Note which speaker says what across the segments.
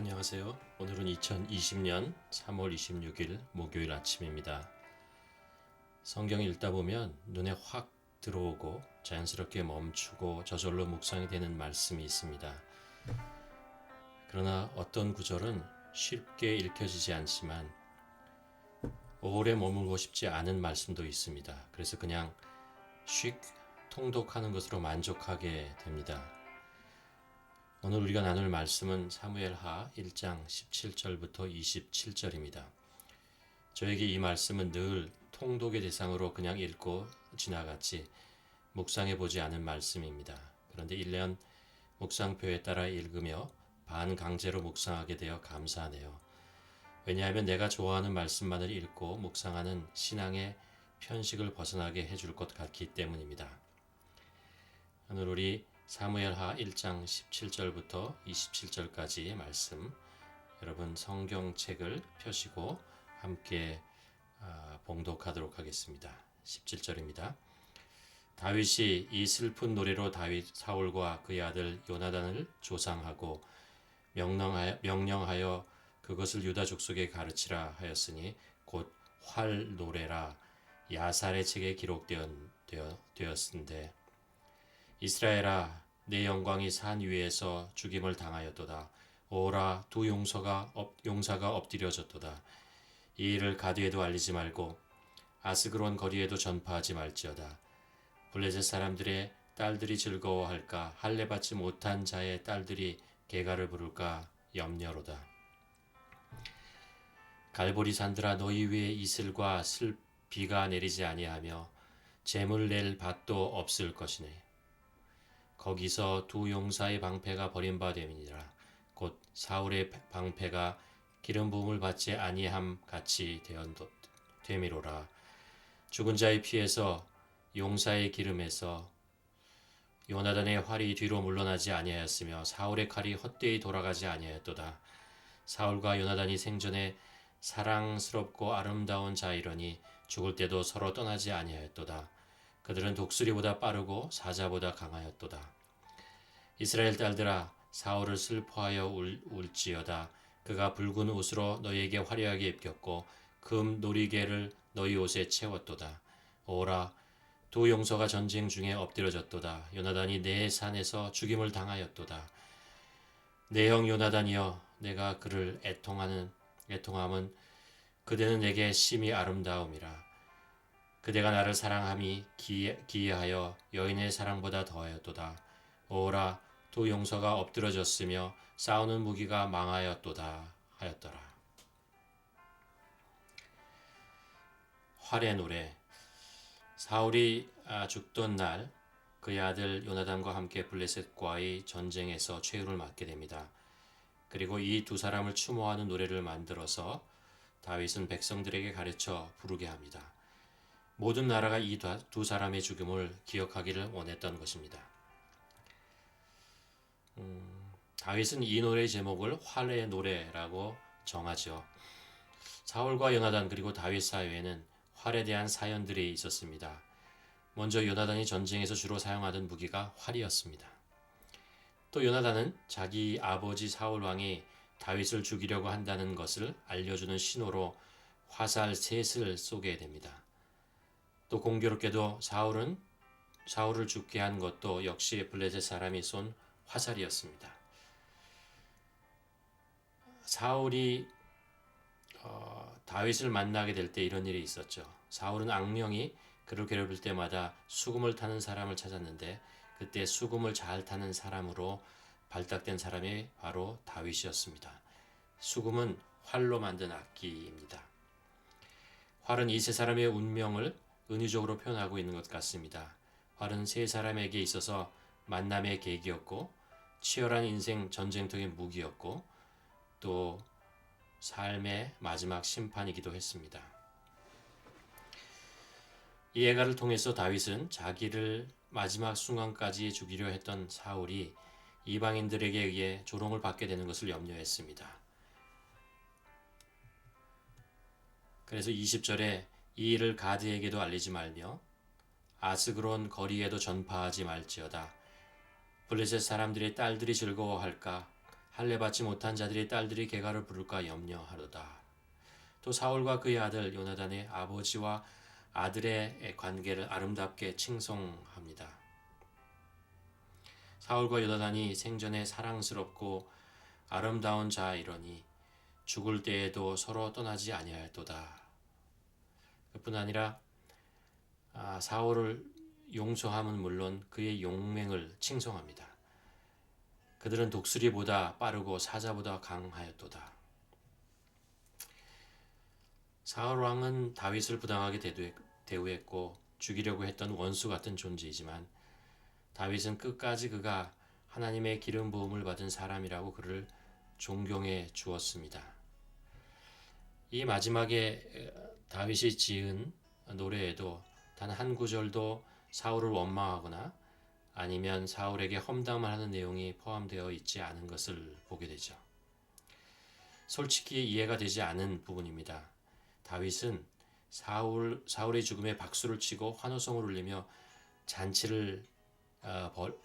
Speaker 1: 안녕하세요. 오늘은 2020년 3월 26일 목요일 아침입니다. 성경 읽다 보면 눈에 확 들어오고 자연스럽게 멈추고 저절로 묵상이 되는 말씀이 있습니다. 그러나 어떤 구절은 쉽게 읽혀지지 않지만 오래 머물고 싶지 않은 말씀도 있습니다. 그래서 그냥 휙 통독하는 것으로 만족하게 됩니다. 오늘 우리가 나눌 말씀은 사무엘하 1장 17절부터 27절입니다. 저에게 이 말씀은 늘 통독의 대상으로 그냥 읽고 지나갔지 묵상해 보지 않은 말씀입니다. 그런데 1년 묵상표에 따라 읽으며 반강제로 묵상하게 되어 감사하네요. 왜냐하면 내가 좋아하는 말씀만을 읽고 묵상하는 신앙의 편식을 벗어나게 해줄 것 같기 때문입니다. 오늘 우리 사무엘하 1장 17절부터 27절까지의 말씀, 여러분 성경책을 펴시고 함께 봉독하도록 하겠습니다. 17절입니다. 다윗이 이 슬픈 노래로 사울과 그의 아들 요나단을 조상하고 명령하여 그것을 유다 족속에 가르치라 하였으니 곧 활 노래라 야살의 책에 기록되었은데 이스라엘아 내 영광이 산 위에서 죽임을 당하였도다. 오라 두 용사가 엎드려졌도다. 이 일을 가드에도 알리지 말고 아스그론 거리에도 전파하지 말지어다. 블레셋 사람들의 딸들이 즐거워할까 할례 받지 못한 자의 딸들이 개가를 부를까 염려로다. 갈보리 산들아 너희 위에 이슬과 비가 내리지 아니하며 재물 낼 밭도 없을 것이네. 거기서 두 용사의 방패가 버림받음이니라. 곧 사울의 방패가 기름 부음을 받지 아니함 같이 되미로라. 죽은 자의 피에서 용사의 기름에서 요나단의 활이 뒤로 물러나지 아니하였으며 사울의 칼이 헛되이 돌아가지 아니하였도다. 사울과 요나단이 생전에 사랑스럽고 아름다운 자이러니 죽을 때도 서로 떠나지 아니하였도다. 그들은 독수리보다 빠르고 사자보다 강하였도다. 이스라엘 딸들아 사울을 슬퍼하여 울지어다. 그가 붉은 옷으로 너희에게 화려하게 입혔고 금 놀이개를 너희 옷에 채웠도다. 오라 두 용서가 전쟁 중에 엎드려졌도다. 요나단이 내 산에서 죽임을 당하였도다. 내 형 요나단이여 내가 그를 애통함은 그대는 내게 심히 아름다움이라. 그대가 나를 사랑함이 기이하여 여인의 사랑보다 더하였도다. 오라 두 용서가 엎드러졌으며 싸우는 무기가 망하였도다 하였더라. 활의 노래. 사울이 죽던 날 그의 아들 요나단과 함께 블레셋과의 전쟁에서 최후를 맞게 됩니다. 그리고 이 두 사람을 추모하는 노래를 만들어서 다윗은 백성들에게 가르쳐 부르게 합니다. 모든 나라가 이 두 사람의 죽음을 기억하기를 원했던 것입니다. 다윗은 이 노래의 제목을 활의 노래라고 정하죠. 사울과 요나단 그리고 다윗 사이에는 활에 대한 사연들이 있었습니다. 먼저 요나단이 전쟁에서 주로 사용하던 무기가 활이었습니다. 또 요나단은 자기 아버지 사울 왕이 다윗을 죽이려고 한다는 것을 알려주는 신호로 화살 셋을 쏘게 됩니다. 또 공교롭게도 사울을 죽게 한 것도 역시 블레셋 사람이 쏜 화살이었습니다. 사울이 다윗을 만나게 될 때 이런 일이 있었죠. 사울은 악령이 그를 괴롭힐 때마다 수금을 타는 사람을 찾았는데 그때 수금을 잘 타는 사람으로 발탁된 사람이 바로 다윗이었습니다. 수금은 활로 만든 악기입니다. 활은 이 세 사람의 운명을 은유적으로 표현하고 있는 것 같습니다. 활은 세 사람에게 있어서 만남의 계기였고 치열한 인생 전쟁통의 무기였고 또 삶의 마지막 심판이기도 했습니다. 이 예가를 통해서 다윗은 자기를 마지막 순간까지 죽이려 했던 사울이 이방인들에게 의해 조롱을 받게 되는 것을 염려했습니다. 그래서 20절에 이 일을 가드에게도 알리지 말며 아스그론 거리에도 전파하지 말지어다. 블레셋 사람들의 딸들이 즐거워할까 할례 받지 못한 자들의 딸들이 개가를 부를까 염려하도다. 또 사울과 그의 아들 요나단의 아버지와 아들의 관계를 아름답게 칭송합니다. 사울과 요나단이 생전에 사랑스럽고 아름다운 자이러니 죽을 때에도 서로 떠나지 아니할도다. 그뿐 아니라 사울을 용서함은 물론 그의 용맹을 칭송합니다. 그들은 독수리보다 빠르고 사자보다 강하였도다. 사울 왕은 다윗을 부당하게 대우했고 죽이려고 했던 원수 같은 존재이지만 다윗은 끝까지 그가 하나님의 기름 부음을 받은 사람이라고 그를 존경해 주었습니다. 이 마지막에 다윗이 지은 노래에도 단 한 구절도 사울을 원망하거나 아니면 사울에게 험담을 하는 내용이 포함되어 있지 않은 것을 보게 되죠. 솔직히 이해가 되지 않은 부분입니다. 다윗은 사울의 죽음에 박수를 치고 환호성을 울리며 잔치를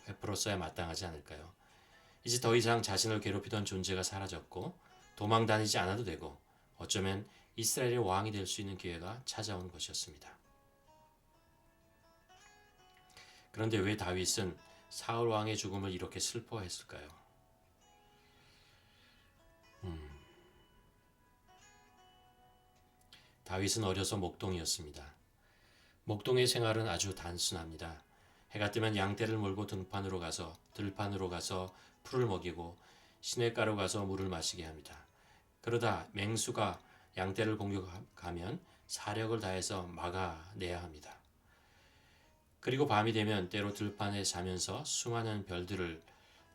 Speaker 1: 베풀었어야 마땅하지 않을까요? 이제 더 이상 자신을 괴롭히던 존재가 사라졌고 도망 다니지 않아도 되고 어쩌면 이스라엘의 왕이 될 수 있는 기회가 찾아온 것이었습니다. 그런데 왜 다윗은 사울 왕의 죽음을 이렇게 슬퍼했을까요? 다윗은 어려서 목동이었습니다. 목동의 생활은 아주 단순합니다. 해가 뜨면 양떼를 몰고 들판으로 가서 풀을 먹이고 시냇가로 가서 물을 마시게 합니다. 그러다 맹수가 양떼를 공격하면 사력을 다해서 막아내야 합니다. 그리고 밤이 되면 때로 들판에 자면서 수많은 별들을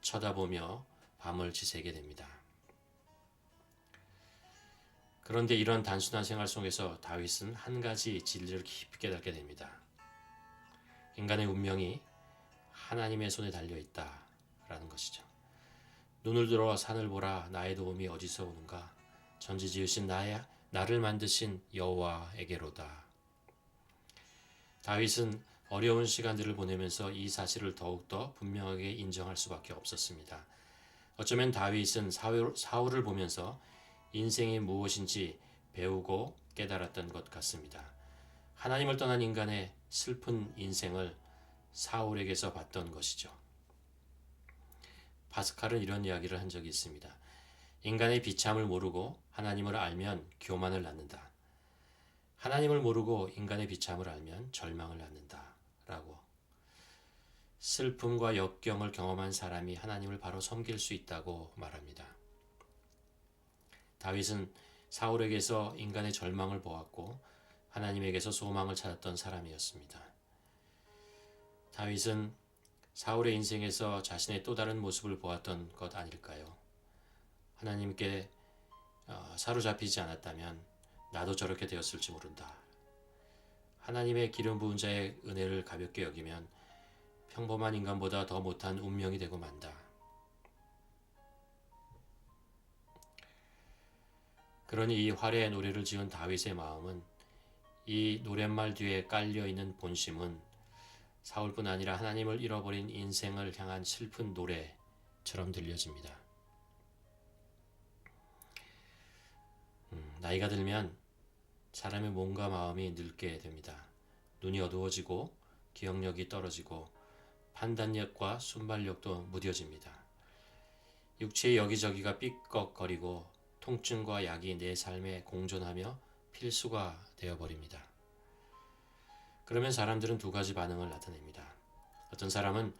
Speaker 1: 쳐다보며 밤을 지새게 됩니다. 그런데 이런 단순한 생활 속에서 다윗은 한 가지 진리를 깊이 깨닫게 됩니다. 인간의 운명이 하나님의 손에 달려 있다라는 것이죠. 눈을 들어 산을 보라. 나의 도움이 어디서 오는가? 전지지으신 나를 만드신 여호와에게로다. 다윗은 어려운 시간들을 보내면서 이 사실을 더욱더 분명하게 인정할 수밖에 없었습니다. 어쩌면 다윗은 사울을 보면서 인생이 무엇인지 배우고 깨달았던 것 같습니다. 하나님을 떠난 인간의 슬픈 인생을 사울에게서 봤던 것이죠. 파스칼은 이런 이야기를 한 적이 있습니다. 인간의 비참을 모르고 하나님을 알면 교만을 낳는다. 하나님을 모르고 인간의 비참을 알면 절망을 낳는다. 라고. 슬픔과 역경을 경험한 사람이 하나님을 바로 섬길 수 있다고 말합니다. 다윗은 사울에게서 인간의 절망을 보았고 하나님에게서 소망을 찾았던 사람이었습니다. 다윗은 사울의 인생에서 자신의 또 다른 모습을 보았던 것 아닐까요? 하나님께 사로잡히지 않았다면 나도 저렇게 되었을지 모른다. 하나님의 기름 부은 자의 은혜를 가볍게 여기면 평범한 인간보다 더 못한 운명이 되고 만다. 그러니 이 화려의 노래를 지은 다윗의 마음은 이 노랫말 뒤에 깔려있는 본심은 사울뿐 아니라 하나님을 잃어버린 인생을 향한 슬픈 노래처럼 들려집니다. 나이가 들면 사람의 몸과 마음이 늙게 됩니다. 눈이 어두워지고 기억력이 떨어지고 판단력과 순발력도 무뎌집니다. 육체의 여기저기가 삐걱거리고 통증과 약이 내 삶에 공존하며 필수가 되어버립니다. 그러면 사람들은 두 가지 반응을 나타냅니다. 어떤 사람은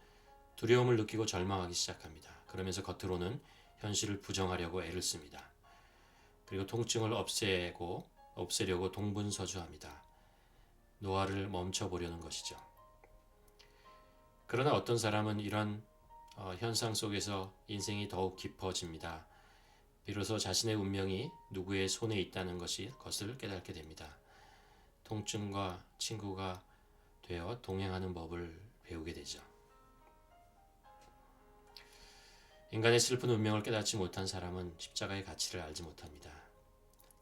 Speaker 1: 두려움을 느끼고 절망하기 시작합니다. 그러면서 겉으로는 현실을 부정하려고 애를 씁니다. 그리고 통증을 없애려고 동분서주합니다. 노화를 멈춰보려는 것이죠. 그러나 어떤 사람은 이런 현상 속에서 인생이 더욱 깊어집니다. 비로소 자신의 운명이 누구의 손에 있다는 것을 깨닫게 됩니다. 통증과 친구가 되어 동행하는 법을 배우게 되죠. 인간의 슬픈 운명을 깨닫지 못한 사람은 십자가의 가치를 알지 못합니다.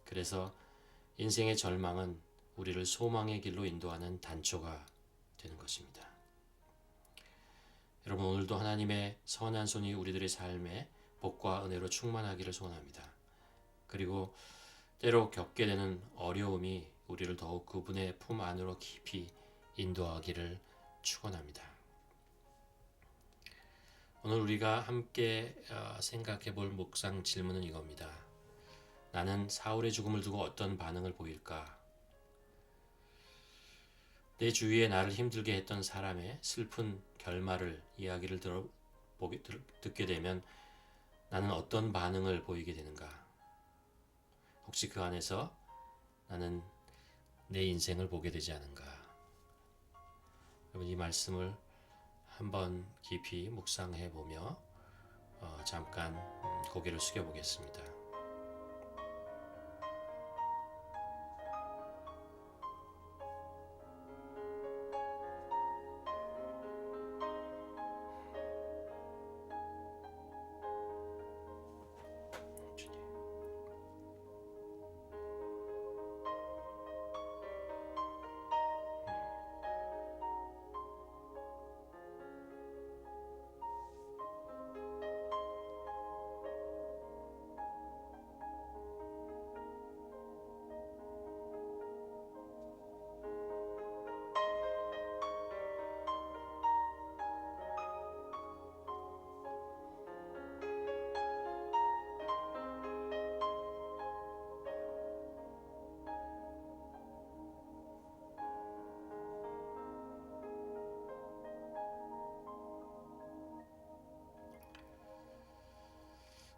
Speaker 1: 그래서 인생의 절망은 우리를 소망의 길로 인도하는 단초가 되는 것입니다. 여러분, 오늘도 하나님의 선한 손이 우리들의 삶에 복과 은혜로 충만하기를 소원합니다. 그리고 때로 겪게 되는 어려움이 우리를 더욱 그분의 품 안으로 깊이 인도하기를 축원합니다. 오늘 우리가 함께 생각해 볼 묵상 질문은 이겁니다. 나는 사울의 죽음을 두고 어떤 반응을 보일까? 내 주위에 나를 힘들게 했던 사람의 슬픈 결말을 이야기를 듣게 되면 나는 어떤 반응을 보이게 되는가? 혹시 그 안에서 나는 내 인생을 보게 되지 않은가? 여러분 이 말씀을 한번 깊이 묵상해 보며 잠깐 고개를 숙여 보겠습니다.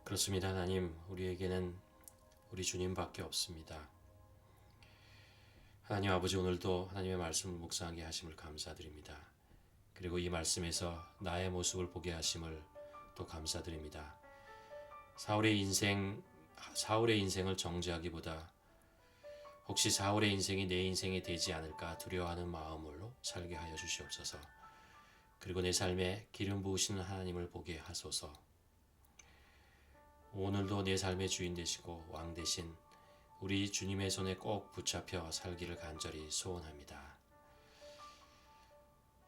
Speaker 1: 그렇습니다. 하나님, 우리에게는 우리 주님밖에 없습니다. 하나님 아버지, 오늘도 하나님의 말씀을 묵상하게 하심을 감사드립니다. 그리고 이 말씀에서 나의 모습을 보게 하심을 또 감사드립니다. 사울의 인생을 정죄하기보다 혹시 사울의 인생이 내 인생이 되지 않을까 두려워하는 마음으로 살게 하여 주시옵소서. 그리고 내 삶에 기름 부으시는 하나님을 보게 하소서. 오늘도 내 삶의 주인 되시고 왕 되신 우리 주님의 손에 꼭 붙잡혀 살기를 간절히 소원합니다.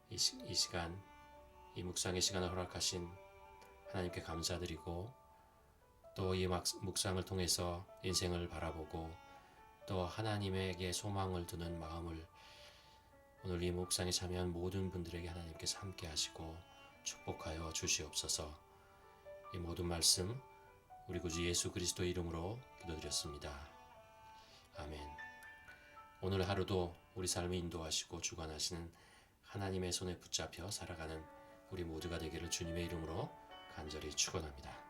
Speaker 1: 이 시간, 이 묵상의 시간을 허락하신 하나님께 감사드리고 또 이 묵상을 통해서 인생을 바라보고 또 하나님에게 소망을 두는 마음을 오늘 이 묵상에 참여한 모든 분들에게 하나님께서 함께 하시고 축복하여 주시옵소서. 이 모든 말씀 우리 구주 예수 그리스도 이름으로 기도드렸습니다. 아멘. 오늘 하루도 우리 삶을 인도하시고 주관하시는 하나님의 손에 붙잡혀 살아가는 우리 모두가 되기를 주님의 이름으로 간절히 축원합니다.